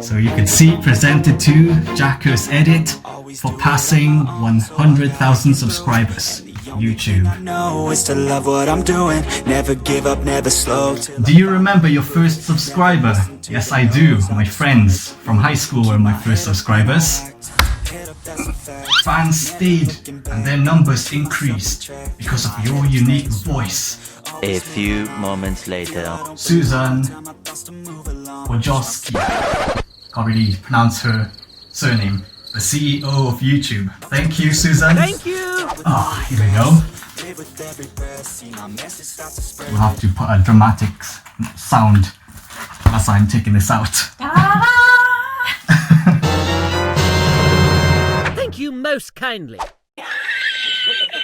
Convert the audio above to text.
So you can see presented to Jacko's Edit for passing 100,000 subscribers. YouTube. I know is to love what I'm doing, never give up, never slow. Do you remember your first subscriber? Yes, I do. My friends from high school were my first subscribers. Fans stayed and their numbers increased because of your unique voice. A few moments later. Susan Wojcicki. Can't really pronounce her surname. The CEO of YouTube. Thank you, Susan. Thank you! Ah, here we go. We'll have to put a dramatic sound as I'm taking this out. Thank you most kindly.